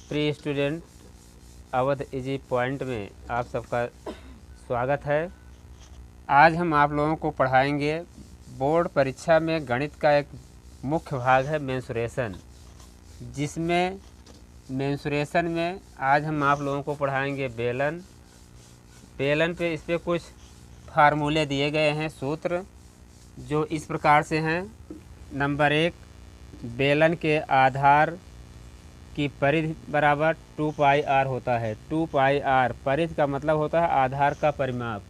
Pre student Awadh easy point में आप सबका स्वागत है। आज हम आप लोगों को पढ़ाएंगे बोर्ड परीक्षा में गणित का एक मुख्य भाग है मेंसुरेशन, जिसमें मेंसुरेशन में आज हम आप लोगों को पढ़ाएंगे बेलन पे इस पर कुछ फार्मूले दिए गए हैं, सूत्र जो इस प्रकार से हैं। नंबर 1, बेलन के आधार की परिधि बराबर 2 पाई r होता है। 2 पाई r परिधि का मतलब होता है आधार का परिमाप।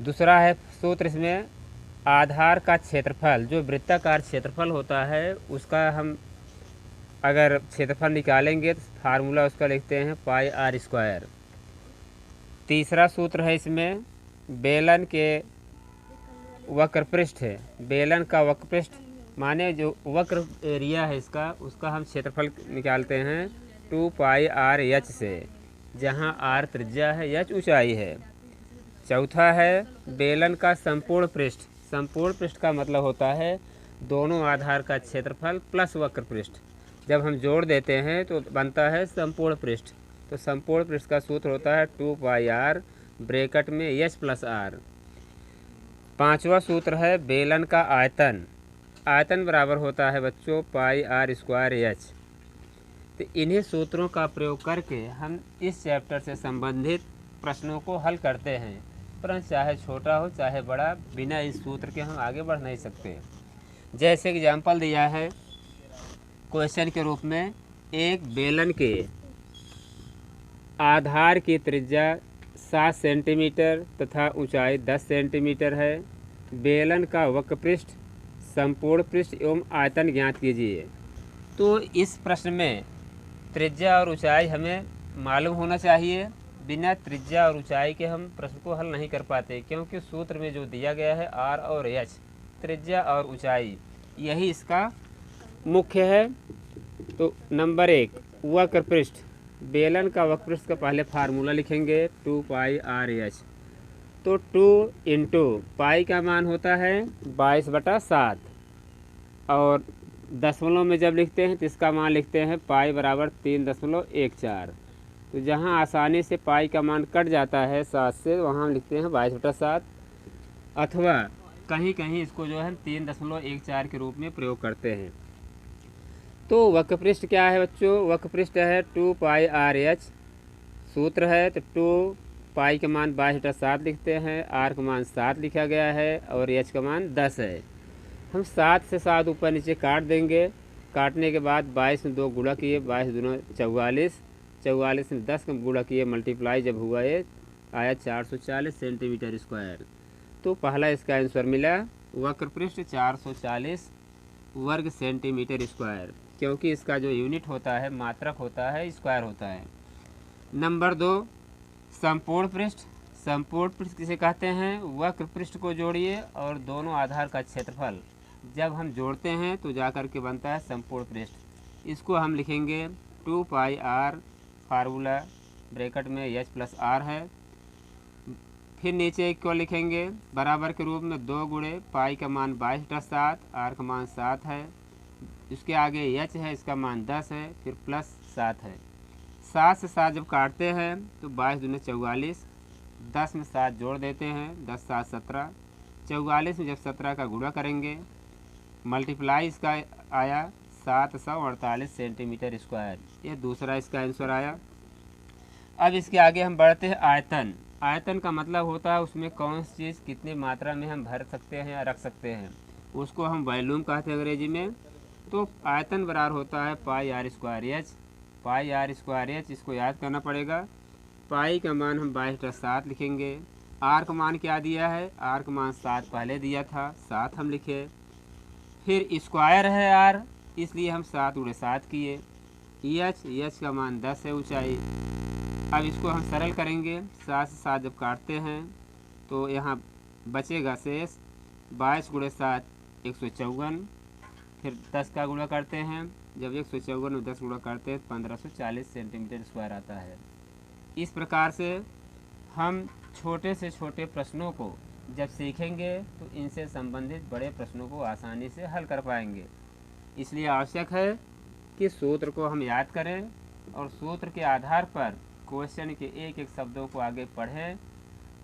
दूसरा है सूत्र इसमें आधार का क्षेत्रफल, जो वृत्ताकार क्षेत्रफल होता है उसका हम अगर क्षेत्रफल निकालेंगे तो फार्मूला उसका लिखते हैं पाई r स्क्वायर। तीसरा सूत्र है इसमें बेलन के वक्र पृष्ठ है। बेलन का वक्र पृष्ठ माने जो वक्र एरिया है इसका, उसका हम क्षेत्रफल निकालते हैं 2 पाई r h से, जहां r त्रिज्या है, h ऊंचाई है। चौथा है बेलन का संपूर्ण पृष्ठ। संपूर्ण पृष्ठ का मतलब होता है दोनों आधार का क्षेत्रफल प्लस वक्र पृष्ठ। जब हम जोड़ देते हैं तो बनता है संपूर्ण पृष्ठ। तो संपूर्ण पृष्ठ का सूत्र होता है 2 पाई r ब्रैकेट में h प्लस r। पांचवा सूत्र है बेलन का आयतन। आयतन बराबर होता है बच्चों पाई r स्क्वायर h। तो इन्हीं सूत्रों का प्रयोग करके हम इस चैप्टर से संबंधित प्रश्नों को हल करते हैं। प्रश्न चाहे छोटा हो चाहे बड़ा, बिना इस सूत्र के हम आगे बढ़ नहीं सकते। जैसे एग्जाम्पल दिया है क्वेश्चन के रूप में, एक बेलन के आधार की त्रिज्या 7 सेंटीमीटर तथा ऊंचाई 10 सेंटीमीटर है। बेलन का वक्र पृष्ठ, संपूर्ण पृष्ठ एवं आयतन ज्ञात कीजिए। तो इस प्रश्न में त्रिज्या और ऊंचाई हमें मालूम होना चाहिए। बिना त्रिज्या और ऊंचाई के हम प्रश्न को हल नहीं कर पाते, क्योंकि सूत्र में जो दिया गया है r और h, त्रिज्या और ऊंचाई, यही इसका मुख्य है। तो नंबर 1 वक्र पृष्ठ। बेलन का वक्र पृष्ठ का पहले फार्मूला लिखेंगे 2 पाई r h। तो 2 इंटू पाई का मान होता है 22/7, और दशमलव में जब लिखते हैं तो इसका मान लिखते हैं पाई बराबर 3.14। तो जहां आसानी से पाई का मान कट जाता है 7 से, वहां हम लिखते हैं 22/7, अथवा कहीं कहीं इसको जो है 3.14 के रूप में प्रयोग करते हैं। तो वक्र पृष्ठ क्या है बच्चों? वक्र पृष्ठ है 2 पाई r h। सूत्र है तो 2 पाई का मान 22/7 लिखते हैं, r का मान 7 लिखा गया है और h का मान 10 है। हम 7 से 7 ऊपर नीचे काट देंगे। काटने के बाद 22 में 2 गुणा किए, 22 दूना 44, 44 में 10 का गुणा किए, मल्टीप्लाई जब हुआ ये आया 440 सेंटीमीटर स्क्वायर। तो पहला इसका आंसर मिला वक्र पृष्ठ 440 वर्ग सेंटीमीटर स्क्वायर, क्योंकि इसका जो यूनिट होता है, मात्रक होता है, स्क्वायर होता है। नंबर 2 संपूर्ण पृष्ठ। संपूर्ण पृष्ठ किसे कहते हैं? वक्र पृष्ठ को जोड़िए और दोनों आधार का क्षेत्रफल जब हम जोड़ते हैं तो जाकर के बनता है संपूर्ण पृष्ठ। इसको हम लिखेंगे 2 पाई r, फार्मूला ब्रैकेट में h प्लस r है। फिर नीचे क्यों लिखेंगे बराबर के रूप में 2 गुणे पाई का मान 22/7, r का मान 7 है, इसके आगे h है, इसका मान 10 है, फिर प्लस 7 है। 7 से 7 जब काटते हैं तो 22 दूने 44, 10 में 7 जोड़ देते हैं, 10 7 17, 44 में जब 17 का गुणा करेंगे, मल्टीप्लाई इसका आया 748 सेंटीमीटर स्क्वायर। ये दूसरा इसका आंसर आया। अब इसके आगे हम बढ़ते हैं आयतन। आयतन का मतलब होता है उसमें कौन सी चीज़ कितनी मात्रा में हम भर सकते हैं या रख सकते हैं, उसको हम वॉल्यूम कहते हैं अंग्रेजी में। तो आयतन बराबर होता है पाई r स्क्वायर h। पाई r स्क्वायर h, इसको याद करना पड़ेगा। पाई का मान हम 22/7 लिखेंगे। r का मान क्या दिया है? r का मान 7 पहले दिया था, 7 हम लिखे। फिर स्क्वायर है r, इसलिए हम 7 गुणे 7 किए। h का मान 10 है ऊंचाई। अब इसको हम सरल करेंगे। 7 से 7 जब काटते हैं तो यहाँ बचेगा शेष 22 गुणे 7 154, फिर 10 का गुणा करते हैं, जब 154 में 10 गुणा करते हैं 1540 सेंटीमीटर स्क्वायर आता है। इस प्रकार से हम छोटे से छोटे प्रश्नों को जब सीखेंगे तो इनसे संबंधित बड़े प्रश्नों को आसानी से हल कर पाएंगे। इसलिए आवश्यक है के सूत्र को हम याद करें और सूत्र के आधार पर क्वेश्चन के एक एक शब्दों को आगे पढ़ें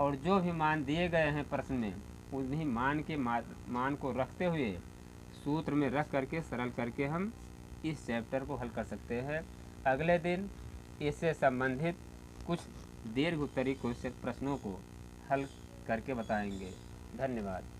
और जो भी मान दिए गए हैं प्रश्न में उन्हीं मान को रखते हुए सूत्र में रख करके सरल करके हम इस चैप्टर को हल कर सकते हैं। अगले दिन इससे संबंधित कुछ दीर्घ उत्तरीय क्वेश्चन प्रश्नों को हल करके बताएंगे। धन्यवाद।